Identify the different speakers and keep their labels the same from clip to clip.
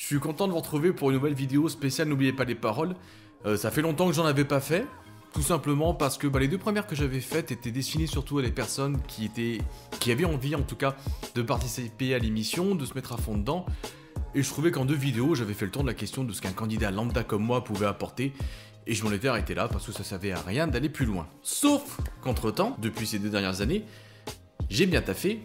Speaker 1: suis content de vous retrouver pour une nouvelle vidéo spéciale, n'oubliez pas les paroles. Ça fait longtemps que j'en avais pas fait, tout simplement parce que les deux premières que j'avais faites étaient destinées surtout à des personnes qui avaient envie en tout cas de participer à l'émission, de se mettre à fond dedans. Et je trouvais qu'en deux vidéos, j'avais fait le tour de la question de ce qu'un candidat lambda comme moi pouvait apporter. Et je m'en étais arrêté là parce que ça servait à rien d'aller plus loin. Sauf qu'entre-temps, depuis ces 2 dernières années, j'ai bien taffé.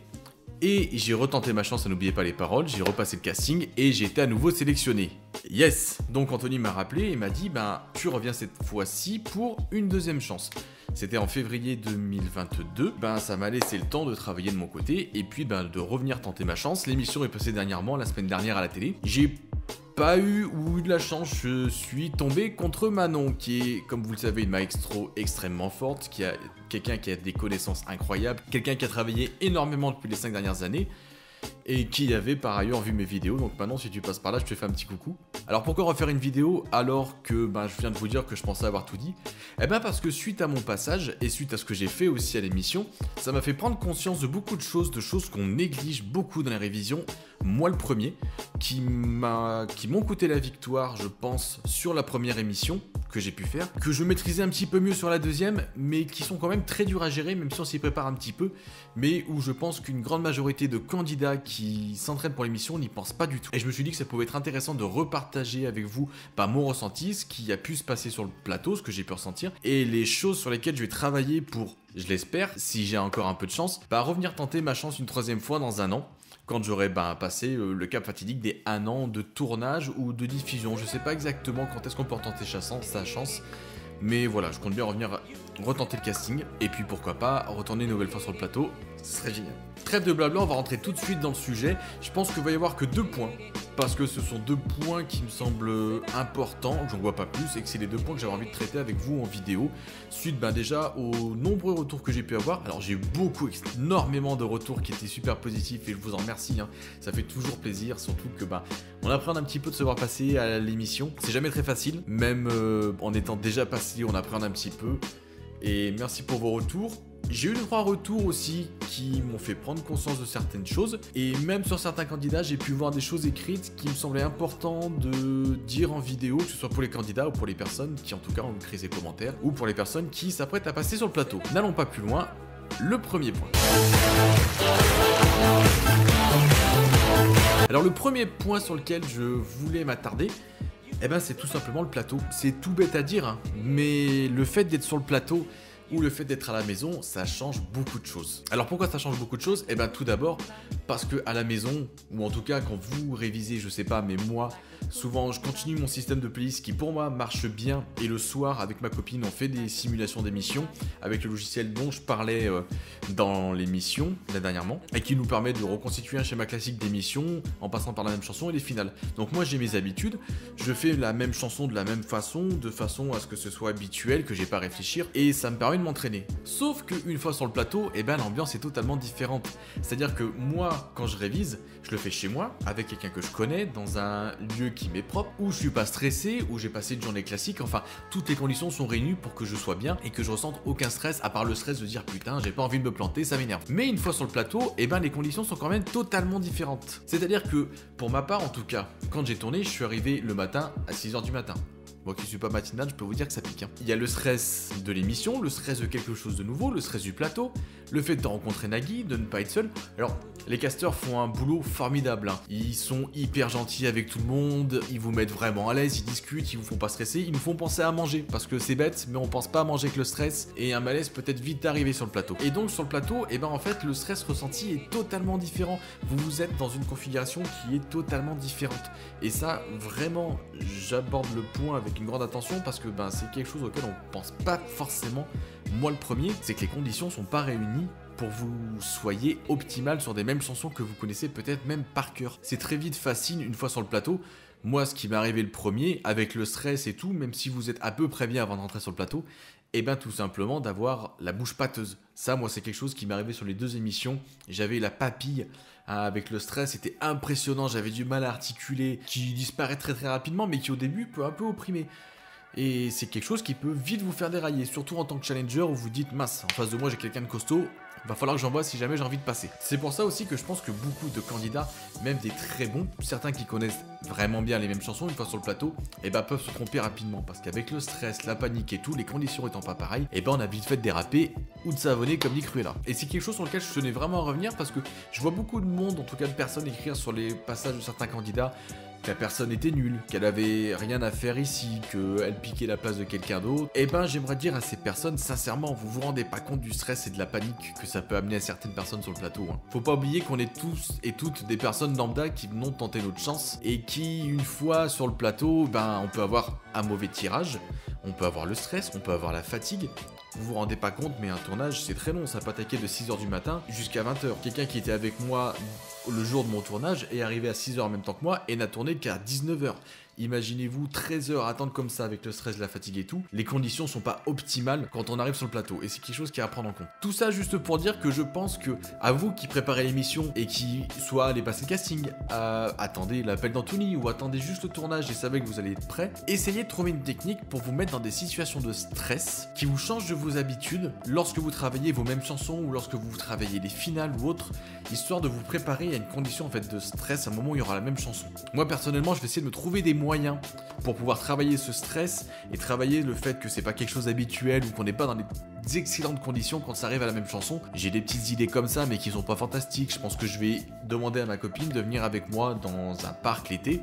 Speaker 1: Et j'ai retenté ma chance, n'oubliez pas les paroles, j'ai repassé le casting et j'ai été à nouveau sélectionné. Yes! Donc Anthony m'a rappelé et m'a dit, tu reviens cette fois-ci pour une deuxième chance. C'était en février 2022, ça m'a laissé le temps de travailler de mon côté et puis de revenir tenter ma chance. L'émission est passée dernièrement, la semaine dernière à la télé. J'ai pas eu de la chance, je suis tombé contre Manon, qui est, comme vous le savez, une maestro extrêmement forte, quelqu'un qui a des connaissances incroyables, quelqu'un qui a travaillé énormément depuis les 5 dernières années, et qui avait par ailleurs vu mes vidéos. Donc Manon, si tu passes par là, je te fais un petit coucou. Alors pourquoi refaire une vidéo alors que je viens de vous dire que je pensais avoir tout dit? Parce que suite à mon passage et suite à ce que j'ai fait aussi à l'émission, ça m'a fait prendre conscience de beaucoup de choses qu'on néglige beaucoup dans les révisions. Moi le premier, qui m'ont coûté la victoire, je pense, sur la première émission que j'ai pu faire, que je maîtrisais un petit peu mieux sur la deuxième, mais qui sont quand même très durs à gérer, même si on s'y prépare un petit peu, mais où je pense qu'une grande majorité de candidats qui s'entraînent pour l'émission n'y pensent pas du tout. Et je me suis dit que ça pouvait être intéressant de repartager avec vous mon ressenti, ce qui a pu se passer sur le plateau, ce que j'ai pu ressentir, et les choses sur lesquelles je vais travailler pour, je l'espère, si j'ai encore un peu de chance, revenir tenter ma chance une 3e fois dans 1 an. Quand j'aurai passé le cap fatidique des 1 an de tournage ou de diffusion. Je sais pas exactement quand est-ce qu'on peut retenter sa chance, mais voilà, je compte bien retenter le casting, et puis pourquoi pas retourner une nouvelle fois sur le plateau, ce serait génial. Trêve de blabla, on va rentrer tout de suite dans le sujet. Je pense qu'il va y avoir que 2 points, parce que ce sont 2 points qui me semblent importants, j'en vois pas plus, et que c'est les 2 points que j'avais envie de traiter avec vous en vidéo, suite déjà aux nombreux retours que j'ai pu avoir. Alors j'ai eu énormément de retours qui étaient super positifs, et je vous en remercie, ça fait toujours plaisir, surtout que on apprend un petit peu de se voir passer à l'émission, c'est jamais très facile, même en étant déjà passé, on apprend un petit peu, et merci pour vos retours. J'ai eu 3 retours aussi qui m'ont fait prendre conscience de certaines choses, et même sur certains candidats, j'ai pu voir des choses écrites qui me semblaient importantes de dire en vidéo, que ce soit pour les candidats ou pour les personnes qui en tout cas ont écrit ces commentaires, ou pour les personnes qui s'apprêtent à passer sur le plateau. N'allons pas plus loin, le premier point. Alors le premier point sur lequel je voulais m'attarder, c'est tout simplement le plateau. C'est tout bête à dire, mais le fait d'être sur le plateau ou le fait d'être à la maison, ça change beaucoup de choses. Alors pourquoi ça change beaucoup de choses? Tout d'abord, parce que à la maison, ou en tout cas quand vous révisez, je sais pas, mais moi, souvent je continue mon système de playlist qui pour moi marche bien, et le soir avec ma copine on fait des simulations d'émissions avec le logiciel dont je parlais dans l'émission là dernièrement, et qui nous permet de reconstituer un schéma classique d'émission en passant par la même chanson et les finales. Donc moi j'ai mes habitudes, je fais la même chanson de la même façon, de façon à ce que ce soit habituel, que j'ai pas à réfléchir, et ça me permet de m'entraîner. Sauf qu'une fois sur le plateau, l'ambiance est totalement différente. C'est-à-dire que moi, quand je révise, je le fais chez moi, avec quelqu'un que je connais, dans un lieu qui m'est propre, où je suis pas stressé, où j'ai passé une journée classique, enfin, toutes les conditions sont réunies pour que je sois bien et que je ressente aucun stress, à part le stress de dire putain, j'ai pas envie de me planter, ça m'énerve. Mais une fois sur le plateau, les conditions sont quand même totalement différentes. C'est-à-dire que, pour ma part en tout cas, quand j'ai tourné, je suis arrivé le matin à 6h du matin. Moi qui suis pas matinal, je peux vous dire que ça pique. Il y a le stress de l'émission, le stress de quelque chose de nouveau, le stress du plateau, le fait de rencontrer Nagui, de ne pas être seul. Alors, les casteurs font un boulot formidable. Ils sont hyper gentils avec tout le monde, ils vous mettent vraiment à l'aise, ils discutent, ils vous font pas stresser, ils nous font penser à manger. Parce que c'est bête, mais on pense pas à manger avec le stress, et un malaise peut être vite arrivé sur le plateau. Et donc sur le plateau, en fait, le stress ressenti est totalement différent. Vous êtes dans une configuration qui est totalement différente. Et ça, vraiment, j'aborde le point avec une grande attention parce que c'est quelque chose auquel on pense pas forcément. Moi le premier, c'est que les conditions sont pas réunies pour que vous soyez optimal sur des mêmes chansons que vous connaissez peut-être même par cœur. C'est très vite facile une fois sur le plateau. Moi, ce qui m'est arrivé le premier, avec le stress et tout, même si vous êtes à peu près bien avant de rentrer sur le plateau, tout simplement d'avoir la bouche pâteuse. Ça, moi, c'est quelque chose qui m'est arrivé sur les 2 émissions. J'avais la papille avec le stress, c'était impressionnant, j'avais du mal à articuler, qui disparaît très très rapidement, mais qui au début peut un peu opprimer. Et c'est quelque chose qui peut vite vous faire dérailler, surtout en tant que challenger où vous dites mince, en face de moi j'ai quelqu'un de costaud, Va falloir que j'envoie si jamais j'ai envie de passer. C'est pour ça aussi que je pense que beaucoup de candidats, même des très bons, certains qui connaissent vraiment bien les mêmes chansons une fois sur le plateau, peuvent se tromper rapidement parce qu'avec le stress, la panique et tout, les conditions étant pas pareilles, on a vite fait de déraper ou de savonner comme dit Cruella. Et c'est quelque chose sur lequel je tenais vraiment à revenir parce que je vois beaucoup de monde, en tout cas de personnes écrire sur les passages de certains candidats que la personne était nulle, qu'elle avait rien à faire ici, qu'elle piquait la place de quelqu'un d'autre. J'aimerais dire à ces personnes, sincèrement, vous vous rendez pas compte du stress et de la panique que ça peut amener à certaines personnes sur le plateau. Faut pas oublier qu'on est tous et toutes des personnes lambda qui venons tenter notre chance et qui, une fois sur le plateau, on peut avoir un mauvais tirage, on peut avoir le stress, on peut avoir la fatigue. Vous vous rendez pas compte, mais un tournage c'est très long, ça peut attaquer de 6h du matin jusqu'à 20h. Quelqu'un qui était avec moi le jour de mon tournage est arrivé à 6h en même temps que moi et n'a tourné qu'à 19h. Imaginez-vous 13 heures à attendre comme ça avec le stress, la fatigue et tout. Les conditions sont pas optimales quand on arrive sur le plateau et c'est quelque chose qui est à prendre en compte. Tout ça juste pour dire que je pense que à vous qui préparez l'émission et qui soit allez passer le casting, attendez l'appel d'Anthony ou attendez juste le tournage et savez que vous allez être prêt, essayez de trouver une technique pour vous mettre dans des situations de stress qui vous changent de vos habitudes lorsque vous travaillez vos mêmes chansons ou lorsque vous travaillez les finales ou autres, histoire de vous préparer à une condition en fait de stress à un moment où il y aura la même chanson. Moi personnellement je vais essayer de me trouver des moyens pour pouvoir travailler ce stress et travailler le fait que c'est pas quelque chose d'habituel ou qu'on n'est pas dans des excellentes conditions quand ça arrive à la même chanson. J'ai des petites idées comme ça mais qui sont pas fantastiques. Je pense que je vais demander à ma copine de venir avec moi dans un parc l'été,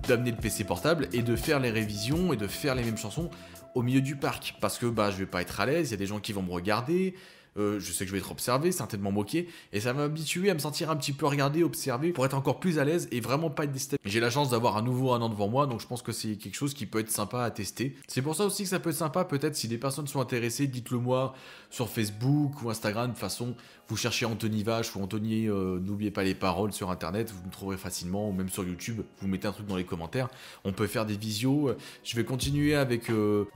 Speaker 1: d'amener le PC portable et de faire les révisions et de faire les mêmes chansons au milieu du parc parce que je vais pas être à l'aise, il y a des gens qui vont me regarder. Je sais que je vais être observé, certainement moqué, et ça m'a habitué à me sentir un petit peu regardé, observé, pour être encore plus à l'aise et vraiment pas être déstabilisé. J'ai la chance d'avoir un nouveau un an devant moi, donc je pense que c'est quelque chose qui peut être sympa à tester. C'est pour ça aussi que ça peut être sympa, peut-être si des personnes sont intéressées, dites-le moi sur Facebook ou Instagram. De toute façon, vous cherchez Anthony Vache ou Anthony n'oubliez pas les paroles sur internet, vous me trouverez facilement, ou même sur YouTube, vous mettez un truc dans les commentaires. On peut faire des visios. Je vais continuer avec le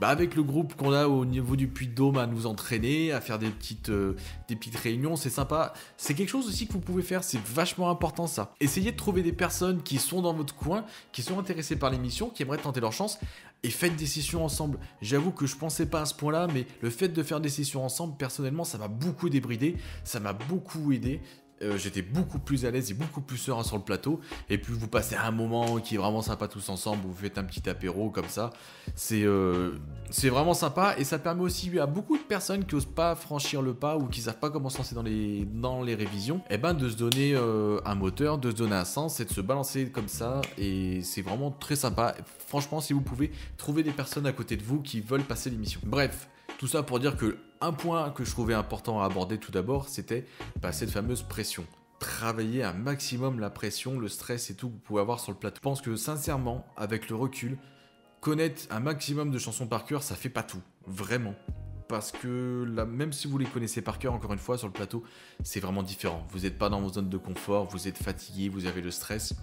Speaker 1: groupe qu'on a au niveau du Puy-de-Dôme à nous entraîner, à faire des petites réunions, c'est sympa. C'est quelque chose aussi que vous pouvez faire, c'est vachement important ça. Essayez de trouver des personnes qui sont dans votre coin, qui sont intéressées par l'émission, qui aimeraient tenter leur chance, et faites des sessions ensemble. J'avoue que je pensais pas à ce point-là, mais le fait de faire des sessions ensemble, personnellement, ça m'a beaucoup débridé, ça m'a beaucoup aidé. J'étais beaucoup plus à l'aise et beaucoup plus serein sur le plateau. Et puis vous passez un moment qui est vraiment sympa tous ensemble, vous faites un petit apéro comme ça. C'est vraiment sympa et ça permet aussi à beaucoup de personnes qui osent pas franchir le pas ou qui savent pas comment se lancer dans les révisions, de se donner un moteur, de se donner un sens et de se balancer comme ça. Et c'est vraiment très sympa. Franchement, si vous pouvez trouver des personnes à côté de vous qui veulent passer l'émission. Bref. Tout ça pour dire que un point que je trouvais important à aborder tout d'abord, c'était cette fameuse pression. Travailler un maximum la pression, le stress et tout que vous pouvez avoir sur le plateau. Je pense que sincèrement, avec le recul, connaître un maximum de chansons par cœur, ça fait pas tout. Vraiment. Parce que même si vous les connaissez par cœur, encore une fois, sur le plateau, c'est vraiment différent. Vous n'êtes pas dans vos zones de confort, vous êtes fatigué, vous avez le stress.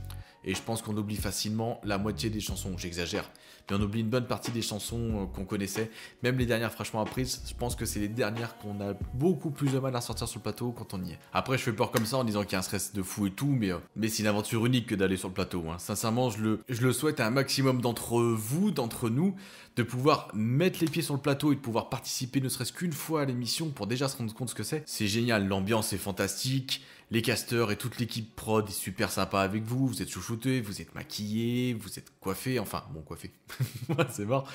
Speaker 1: Et je pense qu'on oublie facilement la moitié des chansons, j'exagère. Mais on oublie une bonne partie des chansons qu'on connaissait. Même les dernières fraîchement apprises, je pense que c'est les dernières qu'on a beaucoup plus de mal à sortir sur le plateau quand on y est. Après, je fais peur comme ça en disant qu'il y a un stress de fou et tout, mais c'est une aventure unique que d'aller sur le plateau. Sincèrement, je le souhaite à un maximum d'entre vous, d'entre nous, de pouvoir mettre les pieds sur le plateau et de pouvoir participer ne serait-ce qu'une fois à l'émission pour déjà se rendre compte ce que c'est. C'est génial, l'ambiance est fantastique. Les casteurs et toute l'équipe prod est super sympa avec vous, vous êtes chouchoutés, vous êtes maquillés, vous êtes coiffés, coiffés, c'est mort.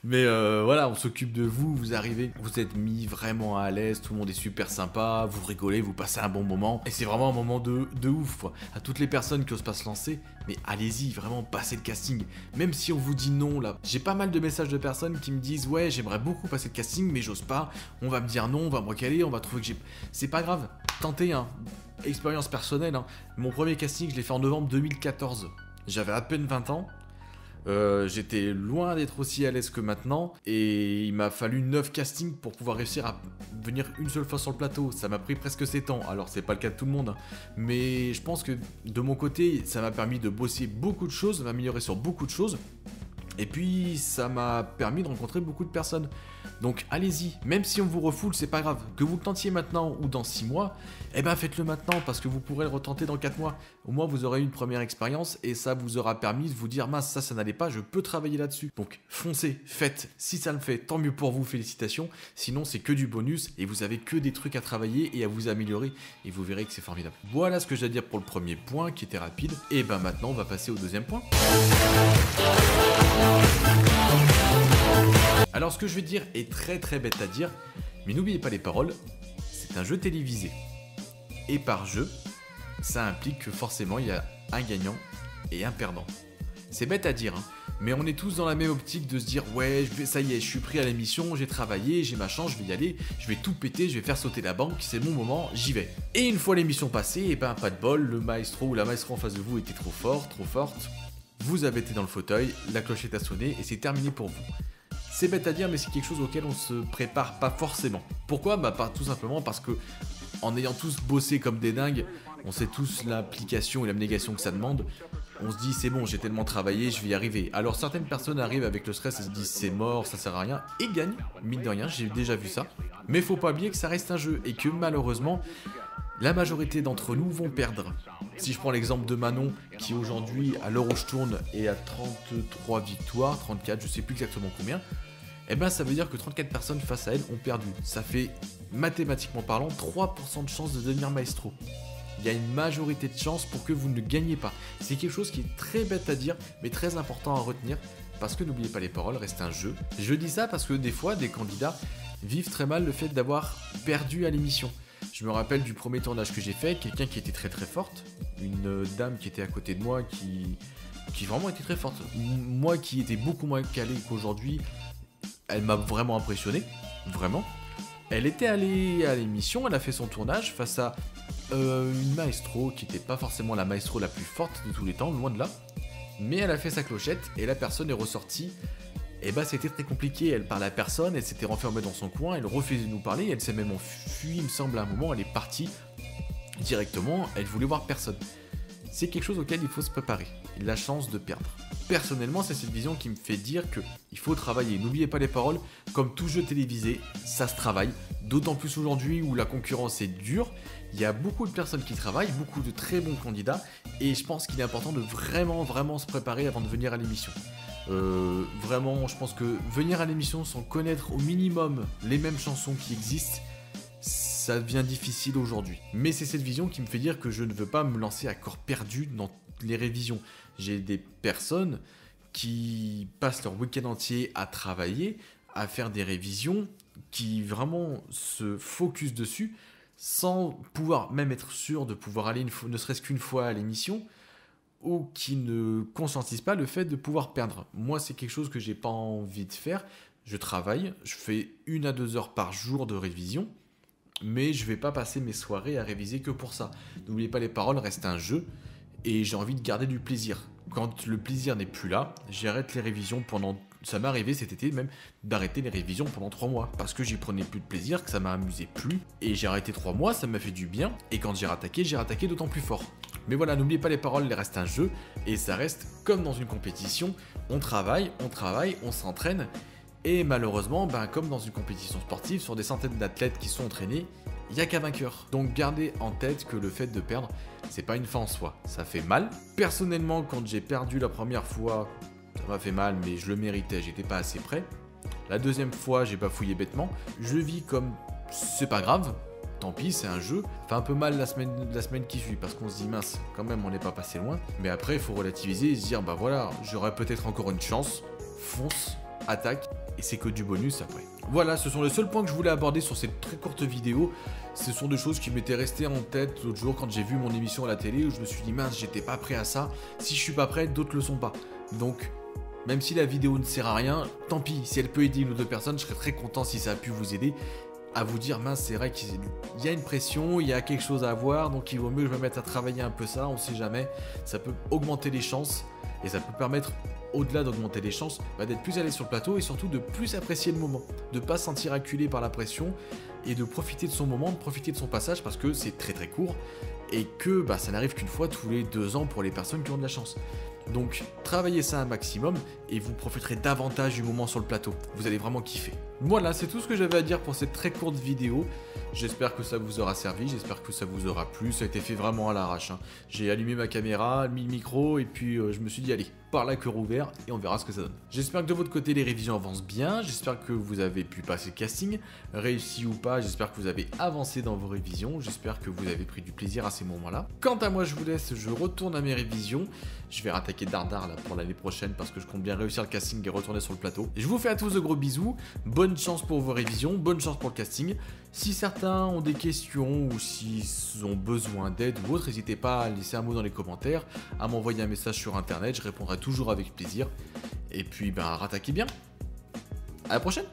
Speaker 1: Mais voilà, on s'occupe de vous, vous arrivez, vous êtes mis vraiment à l'aise, tout le monde est super sympa, vous rigolez, vous passez un bon moment. Et c'est vraiment un moment de ouf, quoi. À toutes les personnes qui osent pas se lancer, mais allez-y, vraiment, passez le casting. Même si on vous dit non, là. J'ai pas mal de messages de personnes qui me disent « Ouais, j'aimerais beaucoup passer le casting, mais j'ose pas. On va me dire non, on va me recaler, on va trouver que j'ai... » C'est pas grave, tentez, expérience personnelle, Mon premier casting, je l'ai fait en novembre 2014. J'avais à peine 20 ans. J'étais loin d'être aussi à l'aise que maintenant. Et il m'a fallu 9 castings pour pouvoir réussir à venir une seule fois sur le plateau. Ça m'a pris presque 7 ans. Alors, c'est pas le cas de tout le monde. Mais je pense que de mon côté, ça m'a permis de bosser beaucoup de choses, de m'améliorer sur beaucoup de choses. Et puis, ça m'a permis de rencontrer beaucoup de personnes. Donc allez-y, même si on vous refoule, c'est pas grave. Que vous le tentiez maintenant ou dans 6 mois, eh ben faites-le maintenant parce que vous pourrez le retenter dans 4 mois. Au moins vous aurez eu une première expérience et ça vous aura permis de vous dire mince, ça n'allait pas, je peux travailler là-dessus. Donc foncez, faites. Si ça le fait, tant mieux pour vous, félicitations. Sinon c'est que du bonus et vous avez que des trucs à travailler et à vous améliorer et vous verrez que c'est formidable. Voilà ce que j'ai à dire pour le premier point qui était rapide. Et ben maintenant on va passer au deuxième point. Alors ce que je vais dire est très bête à dire, mais n'oubliez pas les paroles, c'est un jeu télévisé. Et par jeu, ça implique que forcément il y a un gagnant et un perdant. C'est bête à dire, hein, mais on est tous dans la même optique de se dire ouais, ça y est, je suis pris à l'émission, j'ai travaillé, j'ai ma chance, je vais y aller, je vais tout péter, je vais faire sauter la banque, c'est mon moment, j'y vais. Et une fois l'émission passée, et ben pas de bol, le maestro ou la maestro en face de vous était trop fort, trop forte, vous avez été dans le fauteuil, la clochette a sonné et c'est terminé pour vous. C'est bête à dire, mais c'est quelque chose auquel on se prépare pas forcément. Pourquoi ? Tout simplement parce que, en ayant tous bossé comme des dingues, on sait tous l'implication et l'abnégation que ça demande. On se dit, c'est bon, j'ai tellement travaillé, je vais y arriver. Alors certaines personnes arrivent avec le stress et se disent, c'est mort, ça sert à rien, et gagnent, mine de rien, j'ai déjà vu ça. Mais faut pas oublier que ça reste un jeu, et que malheureusement, la majorité d'entre nous vont perdre. Si je prends l'exemple de Manon, qui aujourd'hui, à l'heure où je tourne, est à 33 victoires, 34, je sais plus exactement combien, eh ben ça veut dire que 34 personnes face à elle ont perdu. Ça fait, mathématiquement parlant, 3% de chance de devenir maestro. Il y a une majorité de chances pour que vous ne gagnez pas. C'est quelque chose qui est très bête à dire, mais très important à retenir, parce que n'oubliez pas les paroles, reste un jeu. Je dis ça parce que des fois, des candidats vivent très mal le fait d'avoir perdu à l'émission. Je me rappelle du premier tournage que j'ai fait, quelqu'un qui était très forte, une dame qui était à côté de moi qui vraiment était très forte. Moi qui étais beaucoup moins calé qu'aujourd'hui, elle m'a vraiment impressionné, vraiment. Elle était allée à l'émission, elle a fait son tournage face à une maestro qui n'était pas forcément la maestro la plus forte de tous les temps, loin de là. Mais elle a fait sa clochette et la personne est ressortie. Et bah c'était très compliqué, elle parlait à personne, elle s'était renfermée dans son coin, elle refusait de nous parler, elle s'est même enfuie, il me semble, à un moment, elle est partie directement, elle voulait voir personne. C'est quelque chose auquel il faut se préparer, la chance de perdre. Personnellement, c'est cette vision qui me fait dire qu'il faut travailler. N'oubliez pas les paroles, comme tout jeu télévisé, ça se travaille. D'autant plus aujourd'hui où la concurrence est dure, il y a beaucoup de personnes qui travaillent, beaucoup de très bons candidats, et je pense qu'il est important de vraiment se préparer avant de venir à l'émission. Vraiment, je pense que venir à l'émission sans connaître au minimum les mêmes chansons qui existent, ça devient difficile aujourd'hui. Mais c'est cette vision qui me fait dire que je ne veux pas me lancer à corps perdu dans les révisions. J'ai des personnes qui passent leur week-end entier à travailler, à faire des révisions, qui vraiment se focus dessus, sans pouvoir même être sûr de pouvoir aller ne serait-ce qu'une fois à l'émission, ou qui ne conscientisent pas le fait de pouvoir perdre. Moi, c'est quelque chose que j'ai pas envie de faire. Je travaille, je fais 1 à 2 heures par jour de révision, mais je vais pas passer mes soirées à réviser que pour ça. N'oubliez pas les paroles, reste un jeu, et j'ai envie de garder du plaisir. Quand le plaisir n'est plus là, j'arrête les révisions pendant... Ça m'est arrivé cet été même d'arrêter les révisions pendant 3 mois, parce que j'y prenais plus de plaisir, que ça m'a amusé plus, et j'ai arrêté 3 mois, ça m'a fait du bien, et quand j'ai rattaqué d'autant plus fort. Mais voilà, n'oubliez pas les paroles, il reste un jeu, et ça reste comme dans une compétition, on travaille, on s'entraîne, et malheureusement, comme dans une compétition sportive, sur des centaines d'athlètes qui sont entraînés, il n'y a qu'un vainqueur. Donc gardez en tête que le fait de perdre, c'est pas une fin en soi, ça fait mal. Personnellement, quand j'ai perdu la première fois, ça m'a fait mal, mais je le méritais, j'étais pas assez prêt. La deuxième fois, j'ai bafouillé bêtement, je vis comme c'est pas grave. Tant pis, c'est un jeu. Fait un peu mal la semaine qui suit parce qu'on se dit mince, quand même on n'est pas passé loin. Mais après il faut relativiser et se dire voilà, j'aurai peut-être encore une chance. Fonce, attaque et c'est que du bonus après. Voilà, ce sont les seuls points que je voulais aborder sur cette très courte vidéo. Ce sont des choses qui m'étaient restées en tête l'autre jour quand j'ai vu mon émission à la télé où je me suis dit mince, j'étais pas prêt à ça. Si je suis pas prêt, d'autres le sont pas. Donc même si la vidéo ne sert à rien, tant pis, si elle peut aider 1 ou 2 personnes, je serais très content si ça a pu vous aider. À vous dire, mince, c'est vrai qu'il y a une pression, il y a quelque chose à avoir, donc il vaut mieux que je me mette à travailler un peu ça, on sait jamais, ça peut augmenter les chances, et ça peut permettre, au-delà d'augmenter les chances, d'être plus à l'aise sur le plateau, et surtout de plus apprécier le moment, de ne pas se sentir acculé par la pression, et de profiter de son moment, de profiter de son passage, parce que c'est très court, et que ça n'arrive qu'une fois tous les 2 ans pour les personnes qui ont de la chance. Donc travaillez ça un maximum et vous profiterez davantage du moment sur le plateau. Vous allez vraiment kiffer. Voilà, c'est tout ce que j'avais à dire pour cette très courte vidéo. J'espère que ça vous aura servi, j'espère que ça vous aura plu. Ça a été fait vraiment à l'arrache, hein. J'ai allumé ma caméra, mis le micro et puis je me suis dit allez, par là cœur ouvert et on verra ce que ça donne. J'espère que de votre côté les révisions avancent bien, j'espère que vous avez pu passer le casting, réussi ou pas, j'espère que vous avez avancé dans vos révisions, j'espère que vous avez pris du plaisir à ces moments-là. Quant à moi je vous laisse, je retourne à mes révisions. Je vais rattaquer Dardar là pour l'année prochaine parce que je compte bien réussir le casting et retourner sur le plateau. Je vous fais à tous de gros bisous, bonne chance pour vos révisions, bonne chance pour le casting. Si certains ont des questions ou s'ils ont besoin d'aide ou autre, n'hésitez pas à laisser un mot dans les commentaires, à m'envoyer un message sur internet, je répondrai toujours avec plaisir. Et puis rattaquez bien. À la prochaine.